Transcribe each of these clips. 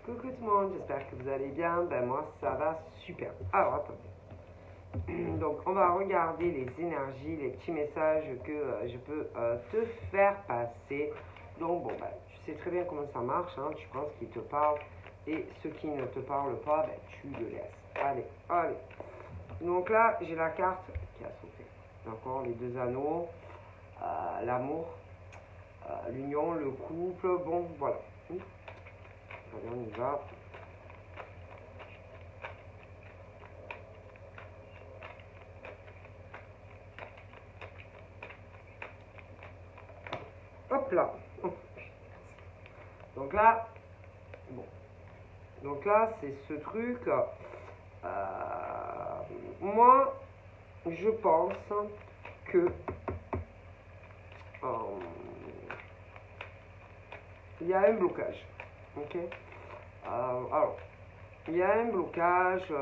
Coucou tout le monde, j'espère que vous allez bien. Ben moi ça va super. Alors attendez. Donc on va regarder les énergies, les petits messages que je peux te faire passer. Donc bon ben tu sais très bien comment ça marche, hein. Tu penses qu'il te parle et ce qui ne te parle pas, ben tu le laisses. Allez, allez. Donc là j'ai la carte qui a sauté. D'accord, les deux anneaux, l'amour, l'union, le couple, bon voilà. Allez, on y va. Hop là. Donc là, bon. Donc là, c'est ce truc. Moi, je pense que il y a un blocage. Ok. Alors, il y a un blocage.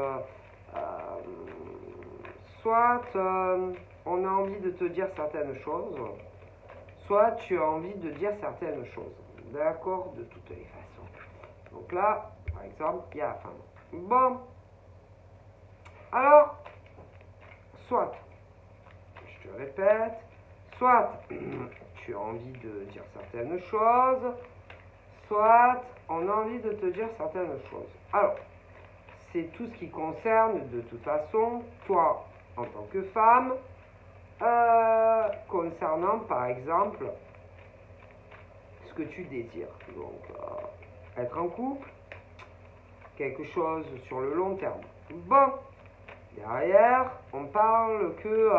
Soit on a envie de te dire certaines choses, soit tu as envie de dire certaines choses. D'accord, de toutes les façons. Donc là, par exemple, il y a la femme. Bon. Alors, soit, je te répète, soit tu as envie de dire certaines choses, soit on a envie de te dire certaines choses. Alors, c'est tout ce qui concerne de toute façon toi en tant que femme, concernant par exemple ce que tu désires. Donc, être en couple, quelque chose sur le long terme. Bon, derrière, on parle que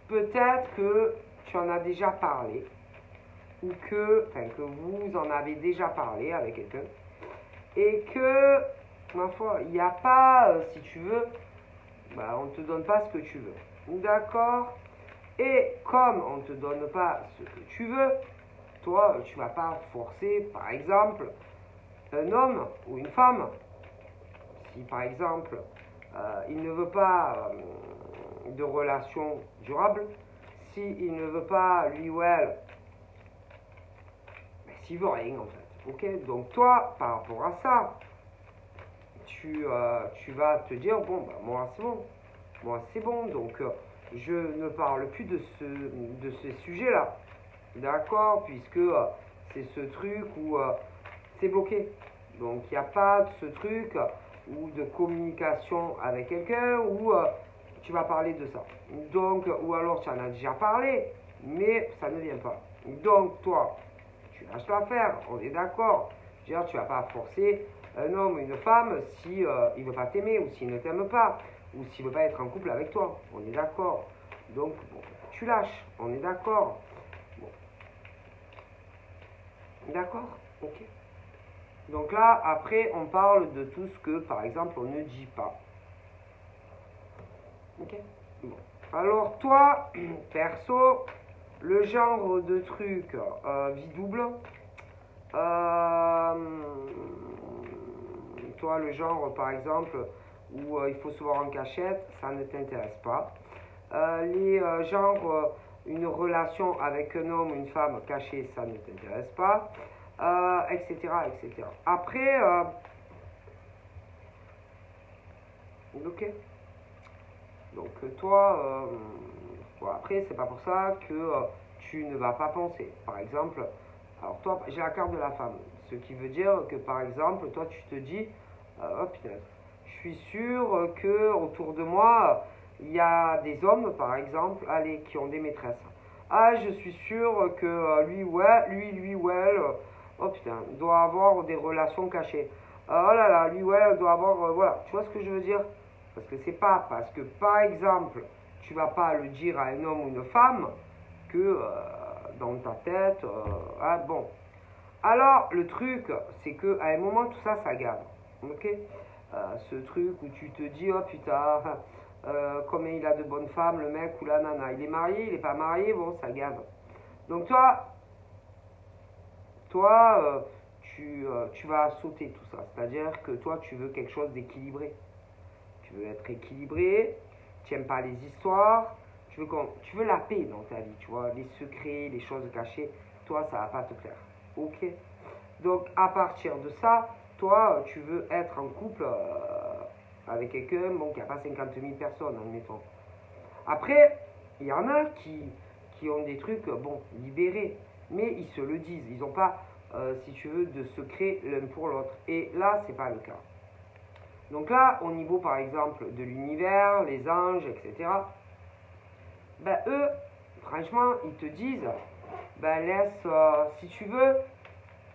peut-être que tu en as déjà parlé, ou que vous en avez déjà parlé avec quelqu'un, et que, ma foi, il n'y a pas, si tu veux, bah, on ne te donne pas ce que tu veux. D'accord? Et comme on ne te donne pas ce que tu veux, toi, tu ne vas pas forcer, par exemple, un homme ou une femme. Si, par exemple, il ne veut pas de relation durable, s'il ne veut pas, lui ou elle, ben, s'il veut rien, en fait. Ok? Donc, toi, par rapport à ça, tu vas te dire, bon, bah, moi, c'est bon. Moi, c'est bon. Donc, je ne parle plus de ce sujet-là. D'accord? Puisque c'est ce truc où c'est bloqué. Donc, il n'y a pas de ce truc ou de communication avec quelqu'un où tu vas parler de ça. Donc, ou alors tu en as déjà parlé, mais ça ne vient pas. Donc, toi, tu lâches l'affaire, on est d'accord. Je veux dire, tu vas pas forcer un homme ou une femme si il veut pas t'aimer ou s'il ne t'aime pas ou s'il veut pas être en couple avec toi. On est d'accord. Donc, bon, tu lâches, on est d'accord. Bon. D'accord? Ok. Donc là, après, on parle de tout ce que, par exemple, on ne dit pas. Ok? Bon. Alors, toi, perso, le genre de truc vie double, toi, le genre, par exemple, où il faut se voir en cachette, ça ne t'intéresse pas. Les genres, une relation avec un homme ou une femme cachée, ça ne t'intéresse pas, etc., etc. Après, ok. Donc toi, bon, après, c'est pas pour ça que tu ne vas pas penser. Par exemple, alors toi, j'ai la carte de la femme, ce qui veut dire que par exemple, toi, tu te dis, oh putain, je suis sûr que autour de moi, il y a des hommes, par exemple, allez, qui ont des maîtresses. Ah, je suis sûr que lui ou elle, oh putain, doit avoir des relations cachées. Oh là là, lui ou elle doit avoir, voilà, tu vois ce que je veux dire? Parce que c'est pas parce que, par exemple, tu vas pas le dire à un homme ou une femme que dans ta tête, ah bon. Alors, le truc, c'est que à un moment, tout ça, ça gave. Ok? Ce truc où tu te dis, oh putain, combien il a de bonnes femmes, le mec ou la nana. Il est marié, il est pas marié, bon, ça gave. Donc, toi tu vas sauter tout ça. C'est-à-dire que toi, tu veux quelque chose d'équilibré. Tu veux être équilibré, tu n'aimes pas les histoires, tu veux la paix dans ta vie, tu vois, les secrets, les choses cachées, toi, ça va pas te plaire. Ok? Donc à partir de ça, toi, tu veux être en couple avec quelqu'un bon, qui n'a pas 50 000 personnes, admettons. Après, il y en a qui ont des trucs, bon, libérés, mais ils se le disent. Ils n'ont pas, si tu veux, de secret l'un pour l'autre. Et là, c'est pas le cas. Donc là, au niveau, par exemple, de l'univers, les anges, etc., ben eux, franchement, ils te disent, ben laisse, si tu veux,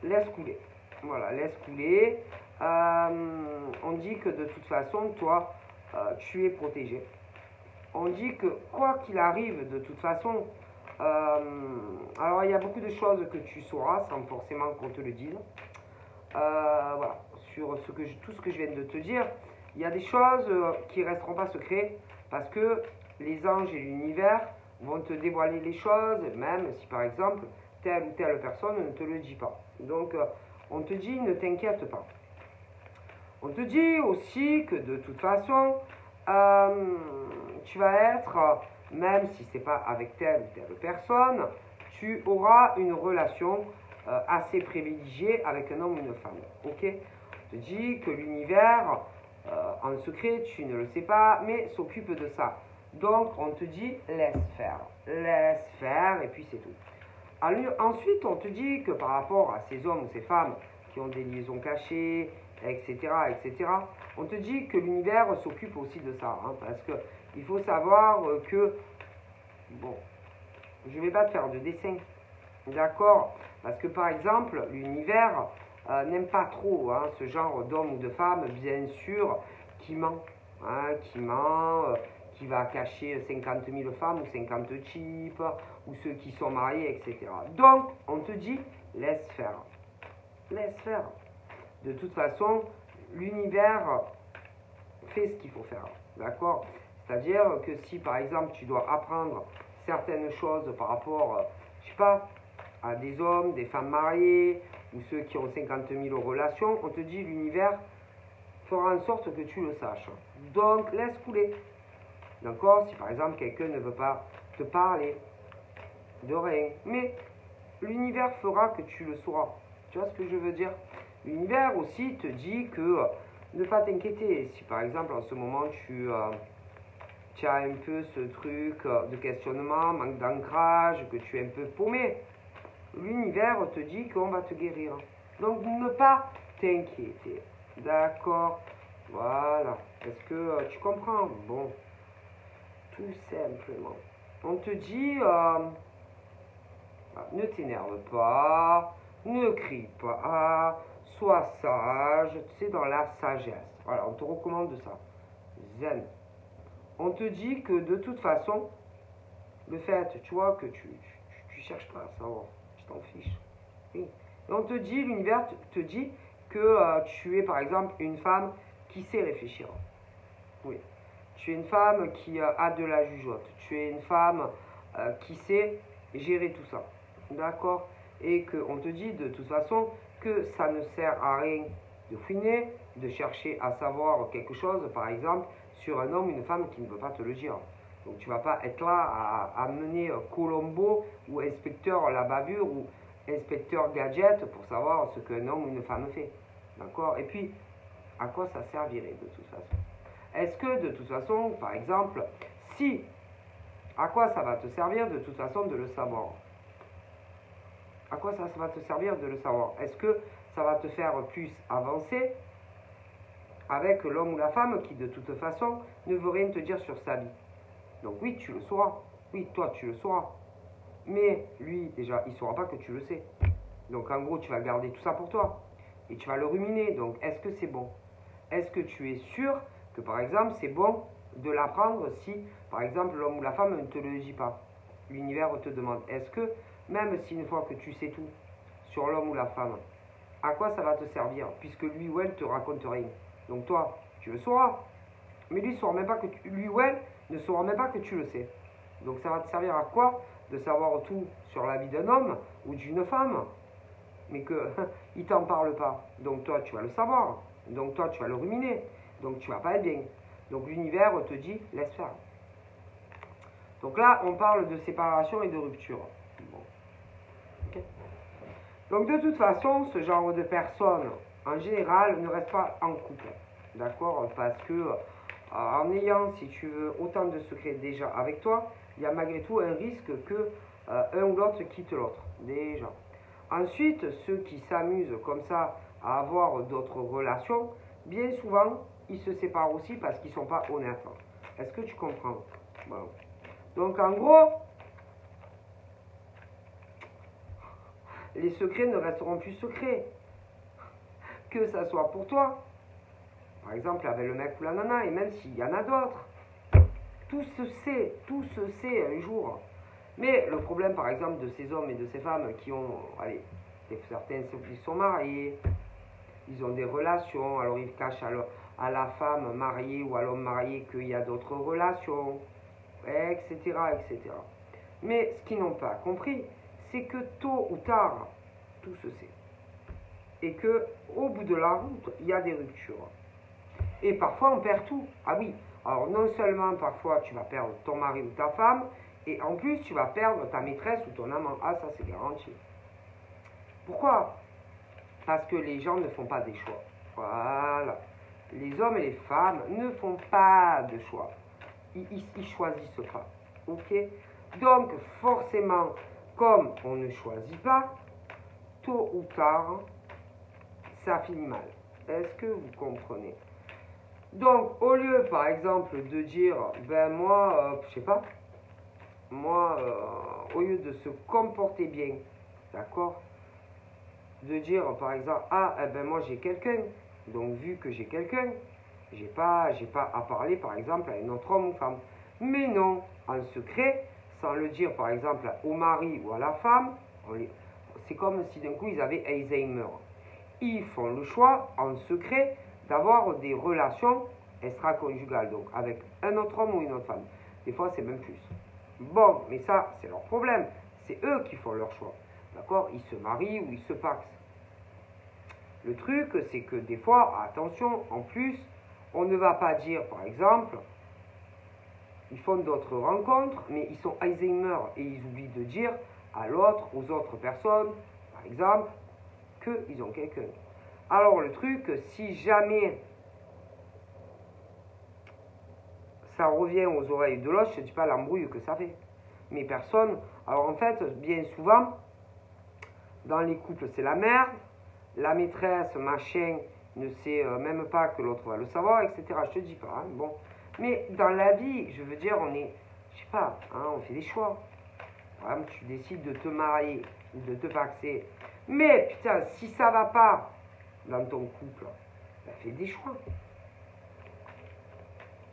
laisse couler. Voilà, laisse couler. On dit que de toute façon, toi, tu es protégé. On dit que quoi qu'il arrive, de toute façon, alors il y a beaucoup de choses que tu sauras sans forcément qu'on te le dise. Voilà, sur tout ce que je viens de te dire, il y a des choses qui ne resteront pas secrets parce que les anges et l'univers vont te dévoiler les choses, même si par exemple telle ou telle personne ne te le dit pas. Donc on te dit ne t'inquiète pas. On te dit aussi que de toute façon, tu vas être, même si ce n'est pas avec telle ou telle personne, tu auras une relation assez privilégiée avec un homme ou une femme. Ok? On te dit que l'univers, en secret, tu ne le sais pas, mais s'occupe de ça. Donc on te dit laisse faire, et puis c'est tout. Alors, ensuite, on te dit que par rapport à ces hommes ou ces femmes qui ont des liaisons cachées, etc., etc., on te dit que l'univers s'occupe aussi de ça, hein, parce qu'il faut savoir que, bon, je ne vais pas te faire de dessin, d'accord? Parce que par exemple, l'univers n'aime pas trop hein, ce genre d'homme ou de femme, bien sûr, qui ment, hein, qui va cacher 50 000 femmes ou 50 types, ou ceux qui sont mariés, etc. Donc, on te dit, laisse faire. Laisse faire. De toute façon, l'univers fait ce qu'il faut faire. D'accord? C'est-à-dire que si, par exemple, tu dois apprendre certaines choses par rapport, je sais pas, à des hommes, des femmes mariées, ou ceux qui ont 50 000 relations, on te dit, l'univers fera en sorte que tu le saches. Donc, laisse couler. D'accord? Si par exemple quelqu'un ne veut pas te parler de rien, mais l'univers fera que tu le sauras. Tu vois ce que je veux dire? L'univers aussi te dit que ne pas t'inquiéter. Si par exemple en ce moment tu as un peu ce truc de questionnement, manque d'ancrage, que tu es un peu paumé, l'univers te dit qu'on va te guérir. Donc ne pas t'inquiéter. D'accord? Voilà. Est-ce que tu comprends? Bon. Tout simplement. On te dit, ne t'énerve pas, ne crie pas, sois sage, tu sais, dans la sagesse. Voilà, on te recommande ça. Zen. On te dit que de toute façon, le fait, tu vois, que tu cherches pas à savoir, tu t'en fiches. Oui. Et on te dit, l'univers te dit que tu es par exemple une femme qui sait réfléchir. Oui. Tu es une femme qui a de la jugeote. Tu es une femme qui sait gérer tout ça. D'accord? Et qu'on te dit de toute façon que ça ne sert à rien de fouiner, de chercher à savoir quelque chose, par exemple, sur un homme ou une femme qui ne veut pas te le dire. Donc tu ne vas pas être là à mener Colombo ou inspecteur la bavure ou inspecteur gadget pour savoir ce qu'un homme ou une femme fait. D'accord? Et puis, à quoi ça servirait de toute façon? Est-ce que de toute façon, par exemple, si, à quoi ça va te servir de toute façon de le savoir? À quoi ça va te servir de le savoir? Est-ce que ça va te faire plus avancer avec l'homme ou la femme qui de toute façon ne veut rien te dire sur sa vie? Donc oui, tu le sauras. Oui, toi, tu le sauras. Mais lui, déjà, il ne saura pas que tu le sais. Donc en gros, tu vas garder tout ça pour toi. Et tu vas le ruminer. Donc est-ce que c'est bon? Est-ce que tu es sûr que par exemple c'est bon de l'apprendre si par exemple l'homme ou la femme ne te le dit pas? L'univers te demande, est-ce que même si une fois que tu sais tout sur l'homme ou la femme, à quoi ça va te servir puisque lui ou elle te raconte rien? Donc toi, tu le sauras, mais lui, saura même pas que lui ou elle ne saura même pas que tu le sais. Donc ça va te servir à quoi de savoir tout sur la vie d'un homme ou d'une femme, mais qu'il t'en parle pas? Donc toi, tu vas le savoir. Donc toi, tu vas le ruminer. Donc tu vas pas être bien. Donc l'univers te dit, laisse faire. Donc là, on parle de séparation et de rupture. Bon. Okay. Donc de toute façon, ce genre de personnes, en général, ne restent pas en couple. D'accord? Parce que en ayant, si tu veux, autant de secrets déjà avec toi, il y a malgré tout un risque que un ou l'autre quitte l'autre. Déjà. Ensuite, ceux qui s'amusent comme ça à avoir d'autres relations, bien souvent, ils se séparent aussi parce qu'ils ne sont pas honnêtes. Est-ce que tu comprends? Bon. Donc en gros, les secrets ne resteront plus secrets. Que ça soit pour toi, par exemple avec le mec ou la nana, et même s'il y en a d'autres. Tout se sait un jour. Mais le problème, par exemple, de ces hommes et de ces femmes qui ont, allez, certains qui sont mariés, ils ont des relations, alors ils cachent à la femme mariée ou à l'homme marié qu'il y a d'autres relations, etc., etc. Mais ce qu'ils n'ont pas compris, c'est que tôt ou tard, tout se sait. Et que au bout de la route, il y a des ruptures. Et parfois, on perd tout. Ah oui, alors non seulement parfois tu vas perdre ton mari ou ta femme, et en plus tu vas perdre ta maîtresse ou ton amant. Ah, ça c'est garanti. Pourquoi? Parce que les gens ne font pas des choix. Voilà. Les hommes et les femmes ne font pas de choix. Ils choisissent pas. Ok? Donc, forcément, comme on ne choisit pas, tôt ou tard, ça finit mal. Est-ce que vous comprenez? Donc, au lieu, par exemple, de dire, ben moi, je sais pas, moi, au lieu de se comporter bien, d'accord, de dire, par exemple, ah, eh ben moi j'ai quelqu'un, donc vu que j'ai quelqu'un, j'ai pas à parler, par exemple, à un autre homme ou femme. Mais non, en secret, sans le dire, par exemple, au mari ou à la femme, c'est comme si d'un coup ils avaient Alzheimer. Ils font le choix, en secret, d'avoir des relations extra-conjugales, donc avec un autre homme ou une autre femme. Des fois, c'est même plus. Bon, mais ça, c'est leur problème. C'est eux qui font leur choix. D'accord? Ils se marient ou ils se paxent. Le truc, c'est que des fois, attention, en plus, on ne va pas dire, par exemple, ils font d'autres rencontres, mais ils sont Alzheimer et ils oublient de dire à l'autre, aux autres personnes, par exemple, qu'ils ont quelqu'un. Alors le truc, si jamais ça revient aux oreilles de l'autre, je ne dis pas l'embrouille que ça fait. Mais personne, alors en fait, bien souvent, dans les couples, c'est la merde, la maîtresse, machin, ne sait même pas que l'autre va le savoir, etc. Je te dis pas, hein, bon. Mais dans la vie, je veux dire, on est, je sais pas, hein, on fait des choix. Par exemple, tu décides de te marier ou de te paxer. Mais putain, si ça va pas dans ton couple, bah, fais des choix.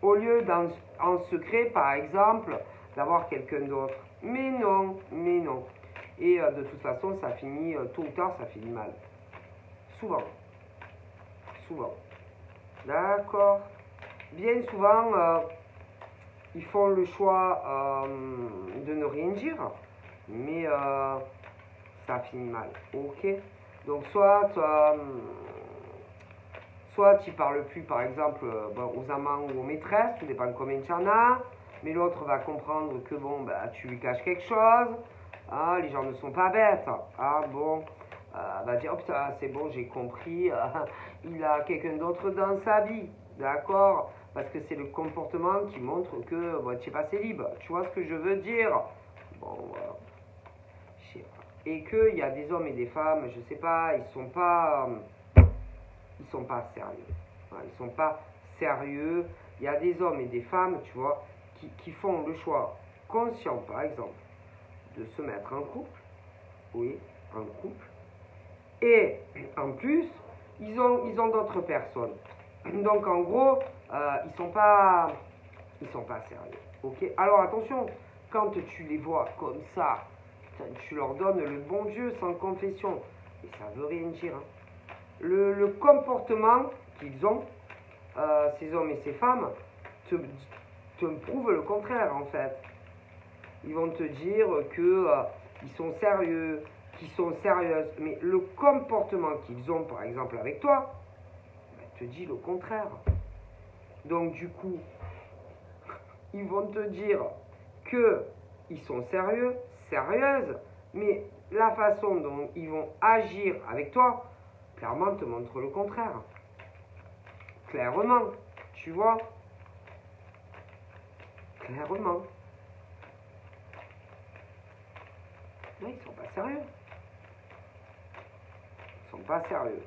Au lieu en secret, par exemple, d'avoir quelqu'un d'autre. Mais non, mais non. Et de toute façon, ça finit, tôt ou tard, ça finit mal. Souvent. Souvent. D'accord. Bien souvent, ils font le choix de ne rien dire, mais ça finit mal. Ok? Donc, soit tu parles plus, par exemple, aux amants ou aux maîtresses, tout dépend de combien tu en as, mais l'autre va comprendre que bon, bah, tu lui caches quelque chose. Ah, les gens ne sont pas bêtes. Ah bon, va dire, oh putain, c'est bon, j'ai compris, il a quelqu'un d'autre dans sa vie, d'accord? Parce que c'est le comportement qui montre que bon, tu n'es pas libre. Tu vois ce que je veux dire? Bon, voilà. Et qu'il y a des hommes et des femmes, je sais pas, ils sont pas sérieux. Voilà, ils sont pas sérieux. Il y a des hommes et des femmes, tu vois, qui font le choix conscient, par exemple, de se mettre en couple. Oui, en couple. Et en plus, ils ont d'autres personnes. Donc en gros, ils sont pas sérieux. Ok. Alors attention, quand tu les vois comme ça, tu leur donnes le bon Dieu sans confession. Et ça veut rien dire. Hein. Le comportement qu'ils ont, ces hommes et ces femmes, te prouve le contraire en fait. Ils vont te dire que ils sont sérieux, qu'ils sont sérieuses, mais le comportement qu'ils ont par exemple avec toi, te dit le contraire. Donc du coup, ils vont te dire que ils sont sérieux, sérieuses, mais la façon dont ils vont agir avec toi, clairement, te montre le contraire. Clairement, tu vois. Clairement. Non, ils sont pas sérieux. Ils sont pas sérieux.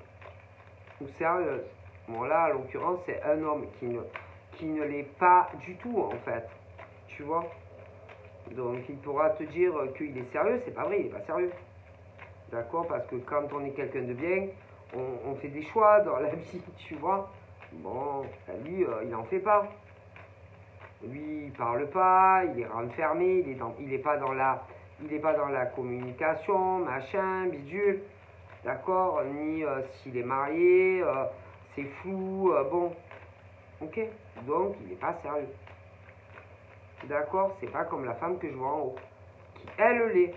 Ou sérieuses. Bon, là, en l'occurrence, c'est un homme qui ne l'est pas du tout, en fait. Tu vois. Donc, il pourra te dire qu'il est sérieux. C'est pas vrai, il est pas sérieux. D'accord? Parce que quand on est quelqu'un de bien, on fait des choix dans la vie, tu vois. Bon, lui, il n'en fait pas. Lui, il parle pas, il est renfermé, il est pas dans la communication, machin, bidule, d'accord, ni s'il est marié, c'est flou, bon, ok, donc il n'est pas sérieux, d'accord, c'est pas comme la femme que je vois en haut, qui elle l'est,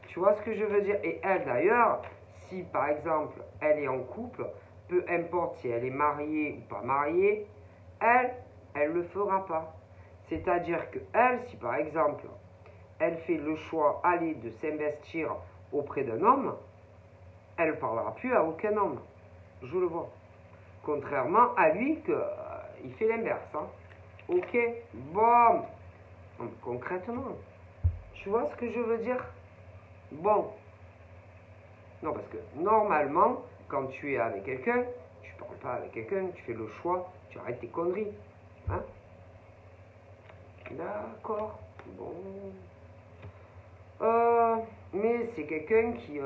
tu vois ce que je veux dire, et elle d'ailleurs, si par exemple elle est en couple, peu importe si elle est mariée ou pas mariée, elle le fera pas. C'est-à-dire que elle, si par exemple, elle fait le choix, aller de s'investir auprès d'un homme, elle ne parlera plus à aucun homme. Je le vois. Contrairement à lui, il fait l'inverse. Hein. Ok, bon. Concrètement, tu vois ce que je veux dire? Bon. Non, parce que normalement, quand tu es avec quelqu'un, tu ne parles pas avec quelqu'un, tu fais le choix, tu arrêtes tes conneries. Hein? D'accord. Bon. Mais c'est quelqu'un qui...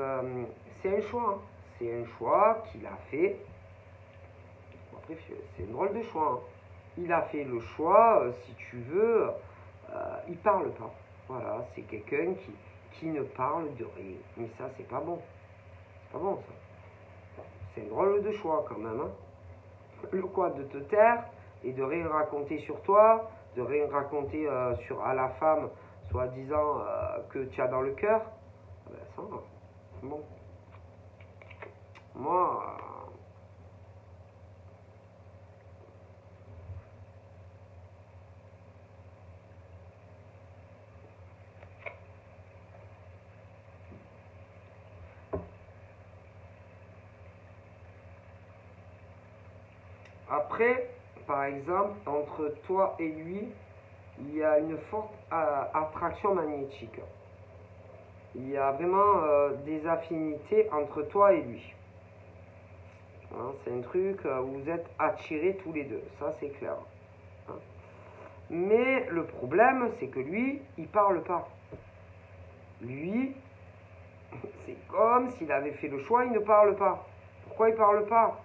c'est un choix. Hein. C'est un choix qu'il a fait. Bon, après, c'est un drôle de choix. Hein. Il a fait le choix, si tu veux, il parle pas. Voilà, c'est quelqu'un qui ne parle de rien. Mais ça, c'est pas bon. C'est pas bon, ça. C'est un drôle de choix, quand même. Hein. Le quoi de te taire et de rien raconter sur toi, de rien raconter à la femme, soi-disant que tu as dans le cœur, ben ça, bon. Moi, après, par exemple, entre toi et lui, il y a une forte attraction magnétique. Il y a vraiment des affinités entre toi et lui. Hein, c'est un truc où vous êtes attirés tous les deux, ça c'est clair. Hein. Mais le problème, c'est que lui, il parle pas. Lui, c'est comme s'il avait fait le choix, il ne parle pas. Pourquoi il parle pas?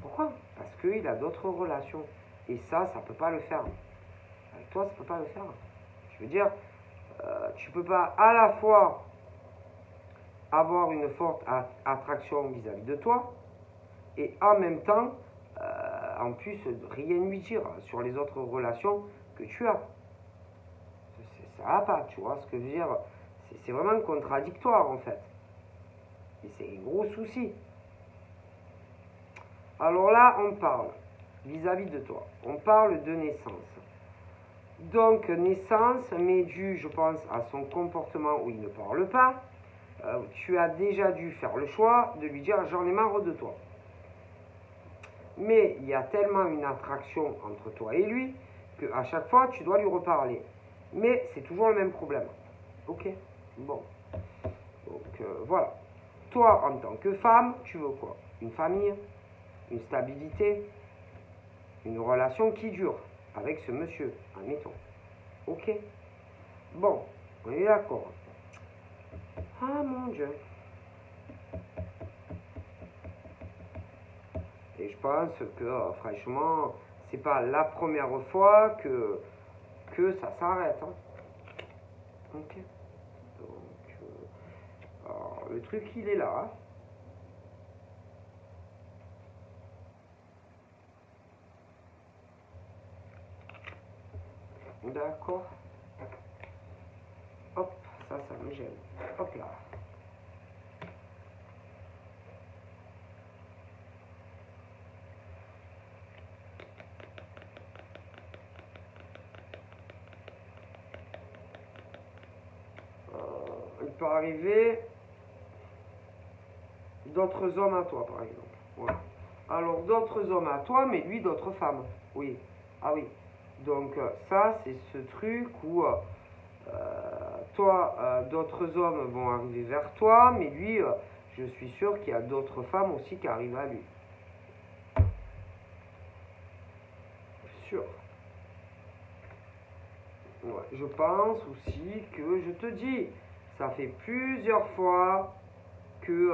Pourquoi? Parce qu'il a d'autres relations. Et ça peut pas le faire. Avec toi, ça peut pas le faire. Je veux dire, tu peux pas à la fois avoir une forte attraction vis-à-vis de toi et en même temps, en plus, rien lui dire sur les autres relations que tu as. Ça va pas, tu vois ce que je veux dire? C'est vraiment contradictoire en fait. Et c'est un gros souci. Alors là, on parle vis-à-vis de toi. On parle de naissance. Donc, naissance, mais dû, je pense, à son comportement où il ne parle pas, tu as déjà dû faire le choix de lui dire j'en ai marre de toi. Mais il y a tellement une attraction entre toi et lui qu'à chaque fois, tu dois lui reparler. Mais c'est toujours le même problème. Ok? Bon. Donc, voilà. Toi, en tant que femme, tu veux quoi? Une famille? Une stabilité? Une relation qui dure avec ce monsieur, admettons. Ok? Bon, on est d'accord. Ah mon Dieu. Et je pense que, franchement, c'est pas la première fois que ça s'arrête. Hein. Ok. Donc, alors, le truc, il est là. Hein. D'accord. Hop, ça me gêne. Hop là. peut arriver d'autres hommes à toi, par exemple. Voilà. Alors, d'autres hommes à toi, mais lui, d'autres femmes. Oui. Ah oui. Donc, ça, c'est ce truc où toi, d'autres hommes vont arriver vers toi, mais lui, je suis sûr qu'il y a d'autres femmes aussi qui arrivent à lui. Sûr. Ouais, je pense aussi que, je te dis, ça fait plusieurs fois que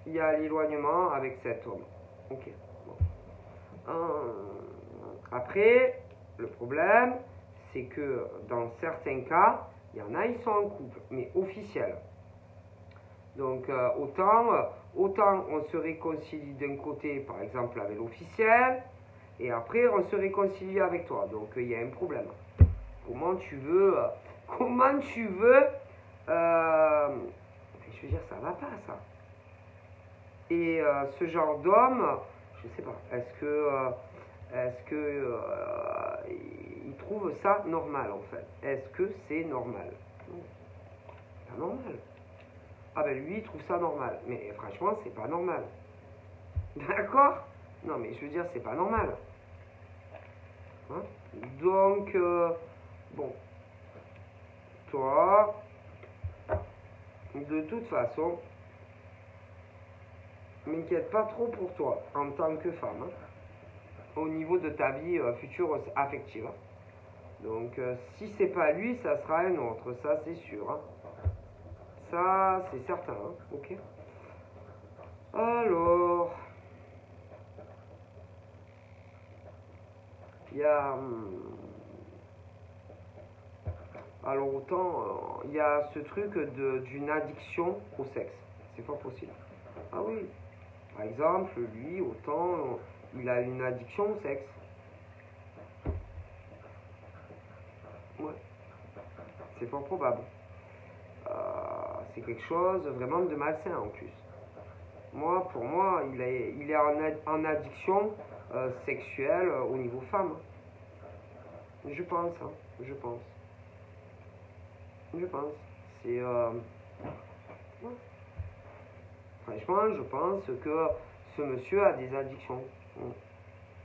il y a l'éloignement avec cet homme. Ok. Bon. Après, le problème, c'est que dans certains cas, il y en a, ils sont en couple, mais officiel. Donc, autant on se réconcilie d'un côté, par exemple, avec l'officiel, et après, on se réconcilie avec toi. Donc, il y a un problème. Comment tu veux, je veux dire, ça va pas, ça. Et ce genre d'homme, je sais pas, est-ce que il trouve ça normal, en fait? Est-ce que c'est normal? Non, c'est pas normal. Ah ben lui, il trouve ça normal. Mais franchement, c'est pas normal. D'accord? Non, mais je veux dire, c'est pas normal. Hein? Donc, bon, toi, de toute façon, m'inquiète pas trop pour toi, en tant que femme, hein, au niveau de ta vie future affective. Hein. Donc, si c'est pas lui, ça sera un autre, ça c'est sûr. Hein. Ça, c'est certain, hein. Ok. Alors, il y a... Alors autant, il y a ce truc d'une addiction au sexe. C'est pas possible. Ah oui. Par exemple, lui, autant, il a une addiction au sexe. Ouais. C'est fort probable. C'est quelque chose vraiment de malsain en plus. Moi, pour moi, il est en addiction sexuelle au niveau femme. Je pense, hein. Je pense. Je pense. C'est... ouais. Franchement, je pense que ce monsieur a des addictions.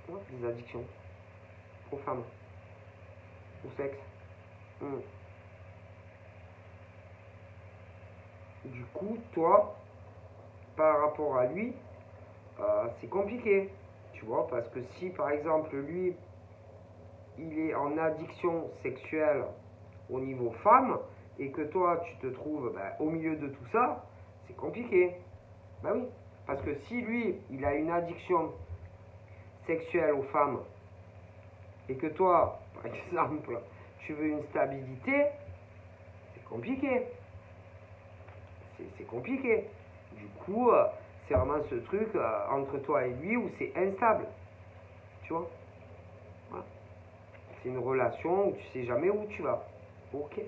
Ouais, des addictions. Aux femmes. Au sexe. Du coup, toi, par rapport à lui, c'est compliqué. Tu vois, parce que si par exemple lui, il est en addiction sexuelle au niveau femme, et que toi, tu te trouves au milieu de tout ça, c'est compliqué. Ben oui, parce que si lui, il a une addiction sexuelle aux femmes, et que toi, par exemple, tu veux une stabilité, c'est compliqué. C'est compliqué. Du coup, c'est vraiment ce truc entre toi et lui où c'est instable. Tu vois? Voilà. C'est une relation où tu sais jamais où tu vas. Ok.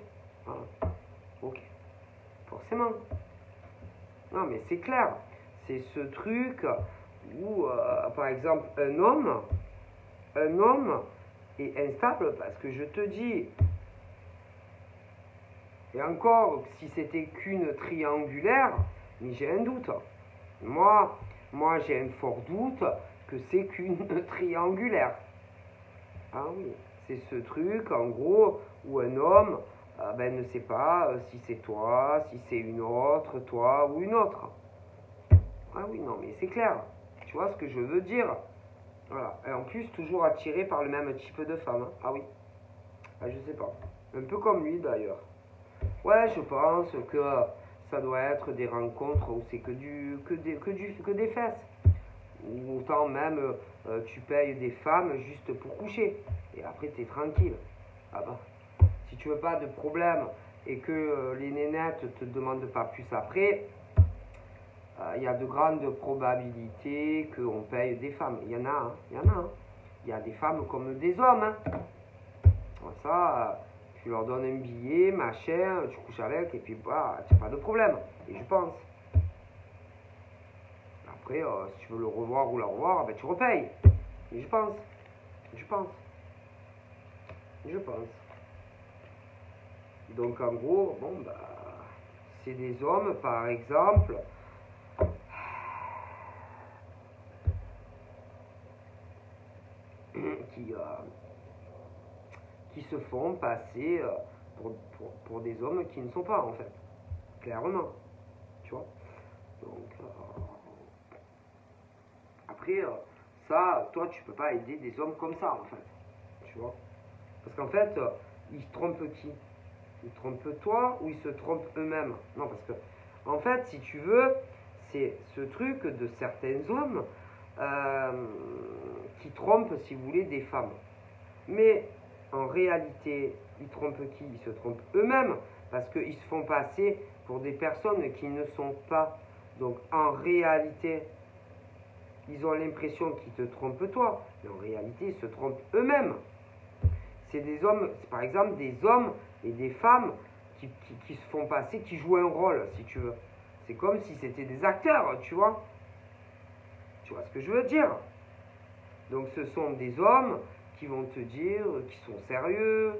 Voilà. Ok. Forcément. Non, mais c'est clair. C'est ce truc où, par exemple, un homme est instable parce que je te dis, et encore, si c'était qu'une triangulaire, mais j'ai un doute. Moi j'ai un fort doute que c'est qu'une triangulaire. Ah oui, c'est ce truc, en gros, où un homme ne sait pas si c'est toi, si c'est une autre, toi ou une autre. Ah oui, non, mais c'est clair. Tu vois ce que je veux dire? Voilà. Et en plus, toujours attiré par le même type de femme. Hein. Ah oui. Ah, je sais pas. Un peu comme lui, d'ailleurs. Ouais, je pense que ça doit être des rencontres où c'est que des fesses. Ou autant même tu payes des femmes juste pour coucher. Et après t'es tranquille. Ah bah. Si tu veux pas de problème et que les nénettes te demandent pas plus après, il y a de grandes probabilités qu'on paye des femmes. Il y en a, hein. Il y en a. Hein. Il y a des femmes comme des hommes. Hein. Ça, tu leur donnes un billet, machin, tu couches avec, et puis bah, t'as pas de problème. Et je pense. Après, si tu veux le revoir ou la revoir, ben, tu repayes. Et je pense. Je pense. Je pense. Donc en gros, bon, bah, c'est des hommes, par exemple, qui se font passer pour des hommes qui ne sont pas, en fait. Clairement. Tu vois. Donc, après, ça, toi, tu peux pas aider des hommes comme ça, en fait. Tu vois. Parce qu'en fait, ils se trompent qui? Ils te trompent toi ou ils se trompent eux-mêmes? Non, parce que, en fait, si tu veux, c'est ce truc de certains hommes qui trompent, si vous voulez, des femmes. Mais en réalité, ils trompent qui? Ils se trompent eux-mêmes parce qu'ils se font passer pour des personnes qui ne sont pas. Donc en réalité, ils ont l'impression qu'ils te trompent toi, mais en réalité, ils se trompent eux-mêmes. C'est des hommes, par exemple, des hommes et des femmes qui se font passer, qui jouent un rôle, si tu veux. C'est comme si c'était des acteurs, tu vois. Tu vois ce que je veux dire? Donc ce sont des hommes qui vont te dire qu'ils sont sérieux.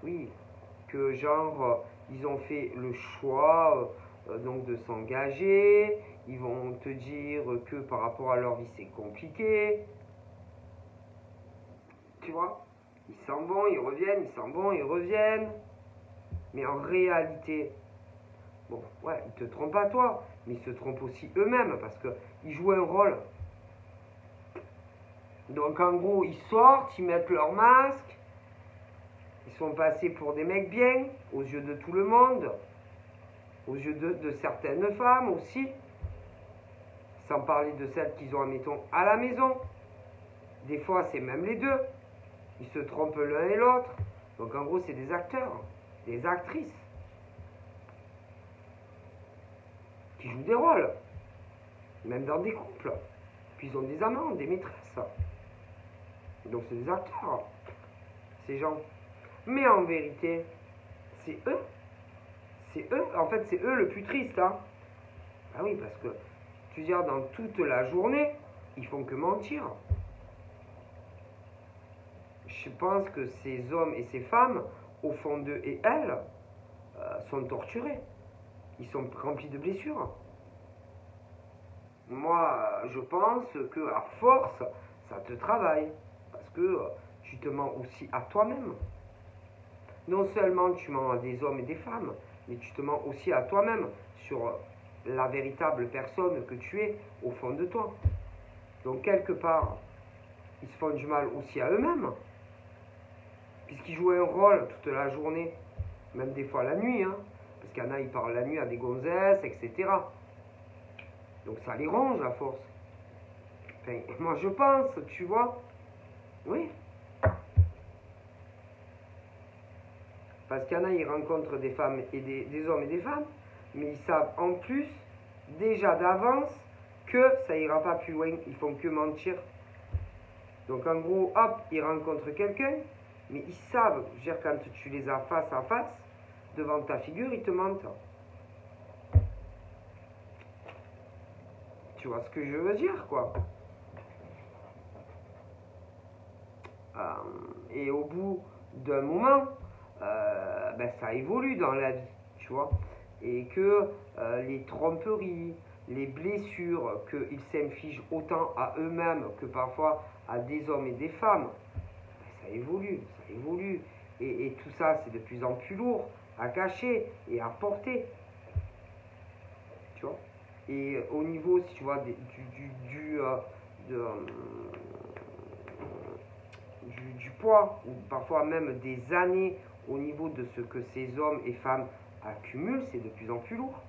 Oui, que genre, ils ont fait le choix donc de s'engager. Ils vont te dire que par rapport à leur vie, c'est compliqué. Tu vois? Ils s'en vont, ils reviennent, ils s'en vont, ils reviennent. Mais en réalité, bon, ouais, ils te trompent pas toi, mais ils se trompent aussi eux-mêmes parce qu'ils jouent un rôle. Donc en gros, ils sortent, ils mettent leur masque, ils sont passés pour des mecs bien, aux yeux de tout le monde, aux yeux de certaines femmes aussi, sans parler de celles qu'ils ont, admettons, à la maison. Des fois, c'est même les deux. Ils se trompent l'un et l'autre. Donc en gros, c'est des acteurs, des actrices, qui jouent des rôles, même dans des couples. Puis ils ont des amants, des maîtresses. Donc c'est des acteurs, ces gens. Mais en vérité, c'est eux. C'est eux, en fait, c'est eux le plus triste. Hein. Ah oui, parce que, tu veux dire, dans toute la journée, ils font que mentir. Je pense que ces hommes et ces femmes, au fond d'eux et elles, sont torturés. Ils sont remplis de blessures. Moi, je pense que à force, ça te travaille. Parce que tu te mens aussi à toi-même. Non seulement tu mens à des hommes et des femmes, mais tu te mens aussi à toi-même sur la véritable personne que tu es au fond de toi. Donc quelque part, ils se font du mal aussi à eux-mêmes, puisqu'ils jouent un rôle toute la journée, même des fois la nuit, hein, parce qu'il y en a, ils parlent la nuit à des gonzesses, etc. Donc ça les ronge à force. Enfin, moi je pense, tu vois, oui. Parce qu'il y en a, ils rencontrent des femmes et des hommes et des femmes, mais ils savent en plus, déjà d'avance, que ça ira pas plus loin, ils font que mentir. Donc en gros, hop, ils rencontrent quelqu'un, mais ils savent, je veux dire, quand tu les as face à face, devant ta figure, ils te mentent. Tu vois ce que je veux dire, quoi. Et au bout d'un moment, ben, ça évolue dans la vie, tu vois. Et que les tromperies, les blessures, qu'ils s'infligent autant à eux-mêmes que parfois à des hommes et des femmes, ben, ça évolue, ça évolue. Et tout ça, c'est de plus en plus lourd à cacher et à porter. Tu vois. Et au niveau, si tu vois, du poids, ou parfois même des années au niveau de ce que ces hommes et femmes accumulent, c'est de plus en plus lourd.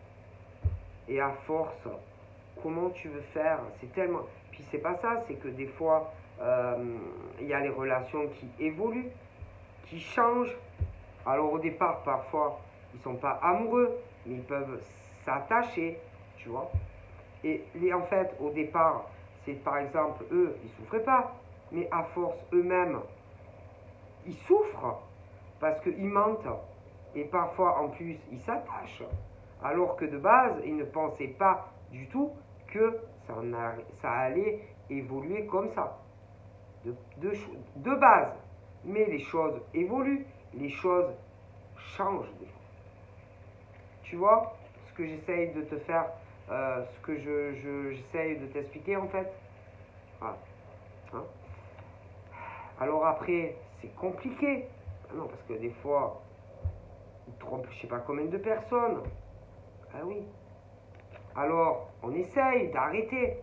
Et à force, comment tu veux faire? C'est tellement... Puis c'est pas ça, c'est que des fois, il y a les relations qui évoluent, qui changent. Alors au départ, parfois, ils sont pas amoureux, mais ils peuvent s'attacher, tu vois. Et en fait, au départ, c'est par exemple, eux, ils souffraient pas, mais à force, eux-mêmes, ils souffrent parce qu'ils mentent. Et parfois, en plus, ils s'attachent. Alors que de base, ils ne pensaient pas du tout que ça allait évoluer comme ça. De base. Mais les choses évoluent, les choses changent des fois. Tu vois ce que j'essaye de te faire, ce que j'essaye de t'expliquer en fait. Voilà. Hein. Alors après, c'est compliqué. Non, parce que des fois, ils trompent je sais pas combien de personnes. Ah oui. Alors, on essaye d'arrêter.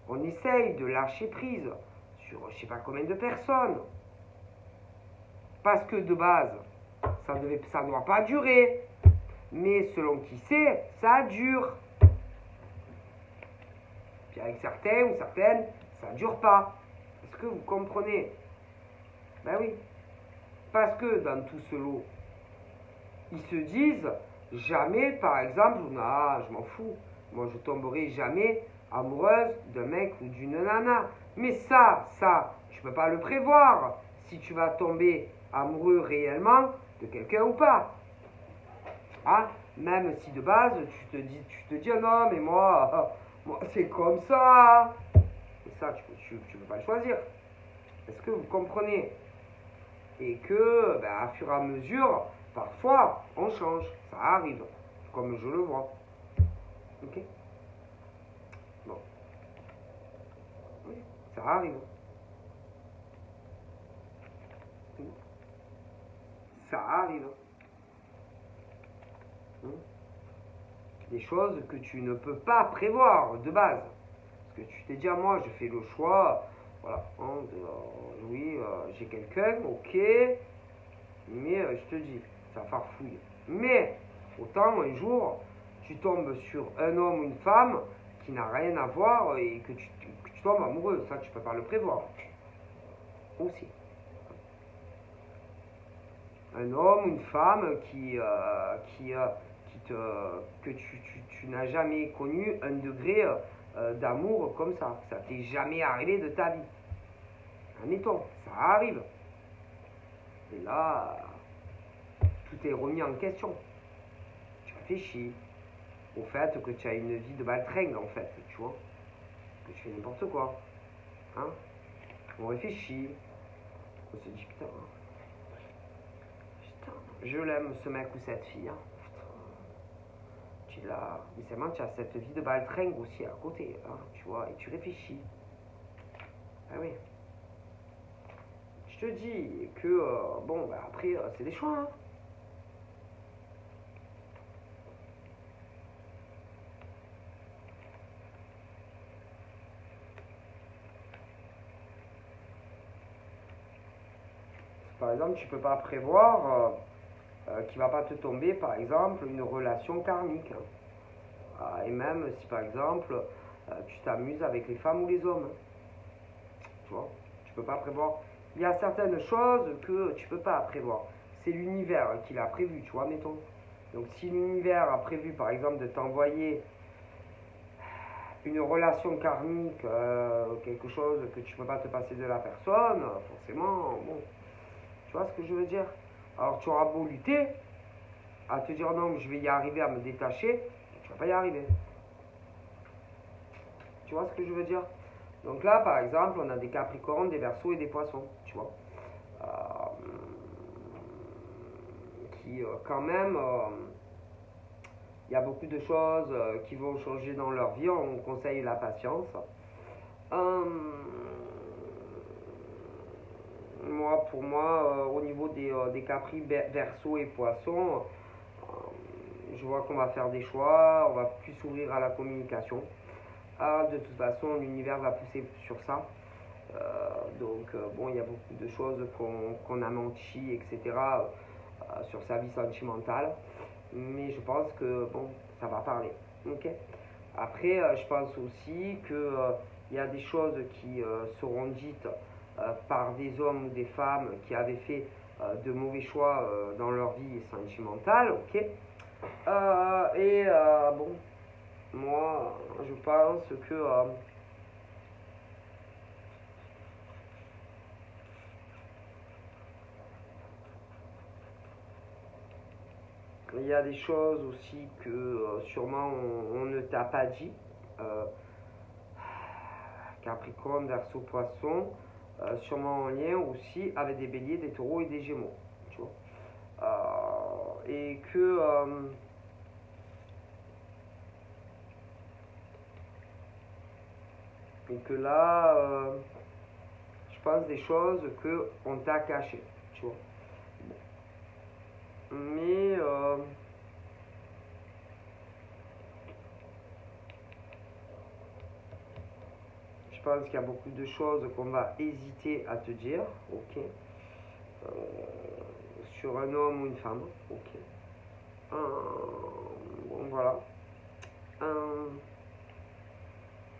On essaye de lâcher prise sur je sais pas combien de personnes. Parce que de base, ça ne doit pas durer. Mais selon qui c'est, ça dure. Puis avec certains ou certaines, ça ne dure pas. Est-ce que vous comprenez? Ben oui. Parce que dans tout ce lot, ils se disent jamais, par exemple, ah, je m'en fous, moi je tomberai jamais amoureuse d'un mec ou d'une nana. Mais ça, tu peux pas le prévoir si tu vas tomber amoureux réellement de quelqu'un ou pas. Hein? Même si de base tu te dis oh non mais moi c'est comme ça. Et ça tu peux pas le choisir. Est-ce que vous comprenez? Et que ben, à fur et à mesure, parfois on change, ça arrive, comme je le vois. Ok? Bon. Oui, ça arrive. Ça arrive. Des choses que tu ne peux pas prévoir de base. Parce que tu t'es dit, ah, moi, je fais le choix, voilà, hein, oui, j'ai quelqu'un, ok, mais je te dis, ça farfouille. Mais, autant, un jour, tu tombes sur un homme ou une femme qui n'a rien à voir et que tu tombes amoureux. Ça, tu peux pas le prévoir. Aussi. Un homme, une femme que tu n'as jamais connu un degré d'amour comme ça. Ça t'est jamais arrivé de ta vie. Admettons, ça arrive. Et là, tout est remis en question. Tu réfléchis au fait que tu as une vie de baltringue, en fait, tu vois. Que tu fais n'importe quoi. Hein? On réfléchit. On se dit, putain, je l'aime, ce mec ou cette fille. Hein. Mais seulement tu as cette vie de baltringue aussi à côté, hein, tu vois, et tu réfléchis. Ah oui. Je te dis que, bon, bah après, c'est des choix, hein. Par exemple, tu peux pas prévoir qu'il va pas te tomber, par exemple, une relation karmique. Hein. Et même si, par exemple, tu t'amuses avec les femmes ou les hommes. Hein. Tu vois, tu peux pas prévoir. Il y a certaines choses que tu peux pas prévoir. C'est l'univers qui l'a prévu, tu vois, mettons. Donc si l'univers a prévu, par exemple, de t'envoyer une relation karmique, quelque chose que tu peux pas te passer de la personne, forcément, bon, tu vois ce que je veux dire? Alors tu auras beau lutter, à te dire non, je vais y arriver à me détacher, tu vas pas y arriver. Tu vois ce que je veux dire? Donc là, par exemple, on a des Capricornes, des Verseaux et des Poissons, tu vois. Qui, quand même, il y a beaucoup de choses qui vont changer dans leur vie. On conseille la patience. Pour moi, au niveau des Capri, Verseaux et Poissons, je vois qu'on va faire des choix, on va plus s'ouvrir à la communication. De toute façon, l'univers va pousser sur ça. Bon, il y a beaucoup de choses qu'on a menti, etc. Sur sa vie sentimentale. Mais je pense que, bon, ça va parler. Ok. Après, je pense aussi que il y a des choses qui seront dites par des hommes ou des femmes qui avaient fait de mauvais choix dans leur vie sentimentale, ok. Bon, moi, je pense que il y a des choses aussi que sûrement on ne t'a pas dit. Capricorne, Verseau, Poisson, sûrement en lien aussi avec des béliers, des taureaux et des gémeaux. Tu vois. Et que Et que là, je pense des choses qu'on t'a cachées, tu vois. Mais je pense qu'il y a beaucoup de choses qu'on va hésiter à te dire, ok, sur un homme ou une femme, ok. Bon, voilà.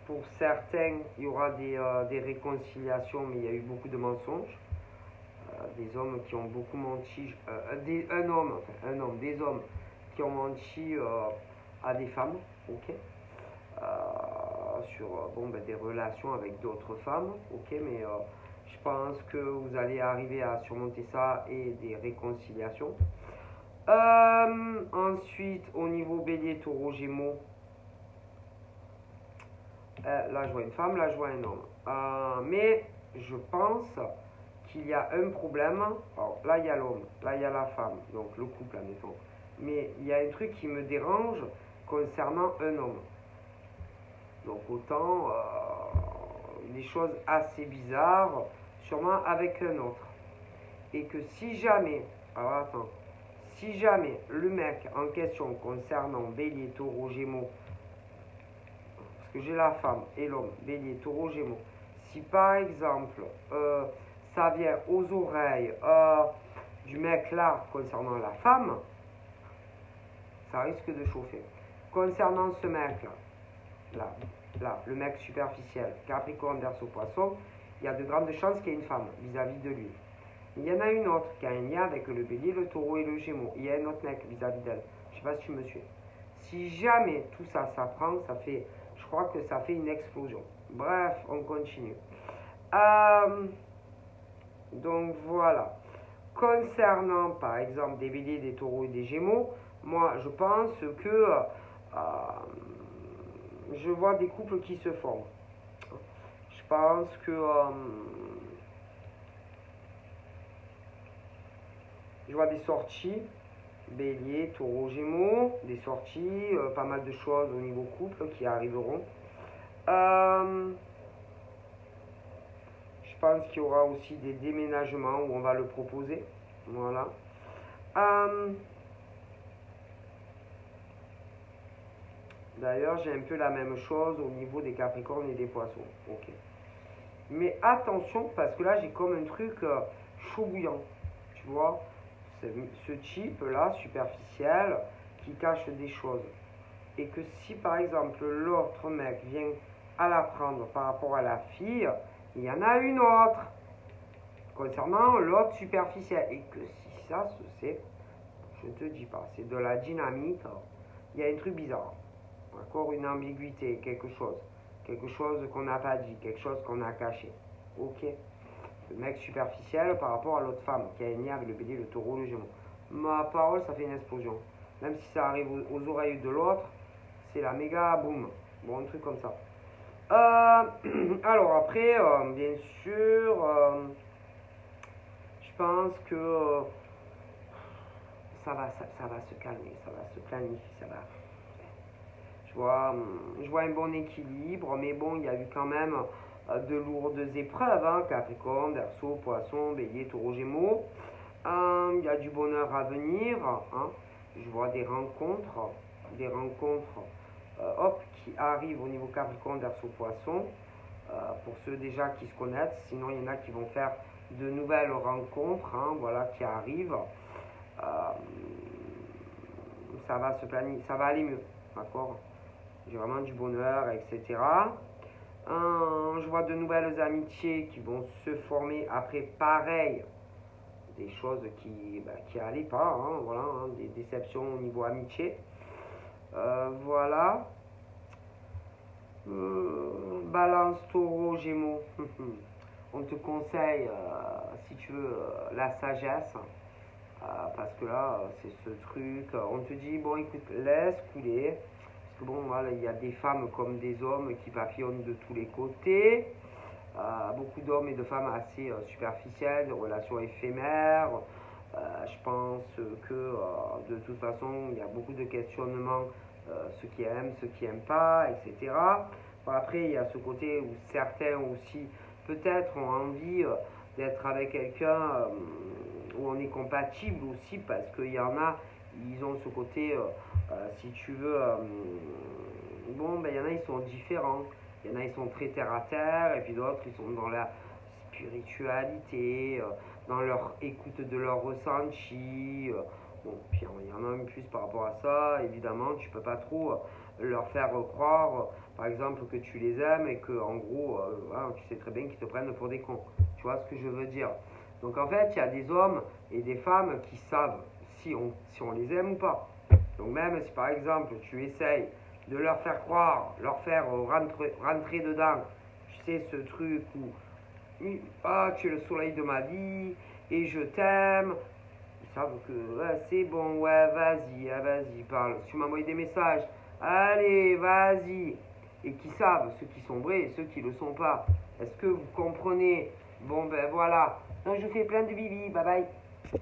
Pour certains, il y aura des réconciliations, mais il y a eu beaucoup de mensonges. Des hommes qui ont beaucoup menti, des hommes, des hommes qui ont menti à des femmes, ok, sur des relations avec d'autres femmes, ok, mais je pense que vous allez arriver à surmonter ça et des réconciliations. Ensuite, au niveau bélier, taureau, gémeaux, là je vois une femme, là je vois un homme. Mais je pense qu'il y a un problème. Alors là il y a l'homme, là il y a la femme, donc le couple admettons. Mais il y a un truc qui me dérange concernant un homme. Donc autant des choses assez bizarres, sûrement avec un autre. Et que si jamais, alors attends, si jamais le mec en question concernant bélier, taureau, gémeaux, parce que j'ai la femme et l'homme, bélier, taureau, gémeaux, si par exemple ça vient aux oreilles du mec là concernant la femme, ça risque de chauffer. Concernant ce mec là, le mec superficiel, Capricorne, Verseau, Poisson, il y a de grandes chances qu'il y ait une femme vis-à-vis de lui. Il y en a une autre qui a un lien avec le bélier, le taureau et le gémeaux. Il y a un autre mec vis-à-vis d'elle. Je sais pas si tu me suis. Si jamais tout ça s'apprend, ça fait, je crois que ça fait une explosion. Bref, on continue. Donc voilà. Concernant par exemple des béliers, des taureaux et des gémeaux, moi je pense que je vois des couples qui se forment. Je pense que je vois des sorties, bélier, taureau, gémeaux, des sorties, pas mal de choses au niveau couple qui arriveront. Je pense qu'il y aura aussi des déménagements où on va le proposer. Voilà. D'ailleurs, j'ai un peu la même chose au niveau des Capricornes et des Poissons. Ok. Mais attention, parce que là, j'ai comme un truc chaud bouillant. Tu vois, ce type-là, superficiel, qui cache des choses. Et que si, par exemple, l'autre mec vient à la prendre par rapport à la fille, il y en a une autre concernant l'autre superficiel. Et que si ça se sait, je ne te dis pas, c'est de la dynamique, il y a un truc bizarre. D'accord, une ambiguïté, quelque chose qu'on n'a pas dit, quelque chose qu'on a caché. Ok. Le mec superficiel par rapport à l'autre femme qui a un lien avec le bélier, le taureau, le gémeaux. Ma parole, ça fait une explosion. Même si ça arrive aux oreilles de l'autre, c'est la méga boum. Bon, un truc comme ça. Alors après, bien sûr, je pense que ça va se calmer, ça va se planifier, ça va. Je vois un bon équilibre, mais bon, il y a eu quand même de lourdes épreuves, hein, Capricorne, Verseau, Poisson, Bélier, Taureau, Gémeaux. Il y a du bonheur à venir, hein. Je vois des rencontres qui arrivent au niveau Capricorne, Verseau, Poisson, pour ceux déjà qui se connaissent. Sinon, il y en a qui vont faire de nouvelles rencontres, hein, voilà, qui arrivent. Ça va se planifier, ça va aller mieux, d'accord? J'ai vraiment du bonheur, etc. Je vois de nouvelles amitiés qui vont se former après pareil. Des choses qui allaient pas, hein, voilà, hein, des déceptions au niveau amitié. Voilà. Balance, taureau, gémeaux. On te conseille, si tu veux, la sagesse. Parce que là, c'est ce truc. On te dit, bon, écoute, laisse couler. Parce que bon, voilà, il y a des femmes comme des hommes qui papillonnent de tous les côtés. Beaucoup d'hommes et de femmes assez superficielles, de relations éphémères. Je pense que de toute façon, il y a beaucoup de questionnements, ceux qui aiment pas, etc. Bon, après, il y a ce côté où certains aussi, peut-être, ont envie d'être avec quelqu'un où on est compatible aussi, parce qu'il y en a, ils ont ce côté, si tu veux, bon, ben, il y en a, ils sont différents. Il y en a, ils sont très terre à terre, et puis d'autres, ils sont dans la spiritualité, dans leur écoute de leur ressenti. Bon, puis il y en a même plus par rapport à ça. Évidemment, tu peux pas trop leur faire croire, par exemple, que tu les aimes et que, en gros, hein, tu sais très bien qu'ils te prennent pour des cons. Tu vois ce que je veux dire? Donc en fait, il y a des hommes et des femmes qui savent si on les aime ou pas. Donc même si par exemple tu essayes de leur faire croire, leur faire rentrer dedans, tu sais, ce truc où ah, tu es le soleil de ma vie et je t'aime. Ils savent que ouais, c'est bon, ouais, vas-y, vas-y, parle. Si tu m'as envoyé des messages, allez, vas-y. Et qui savent, ceux qui sont vrais et ceux qui ne le sont pas. Est-ce que vous comprenez? Bon, ben voilà. Donc je fais plein de bibi, bye bye.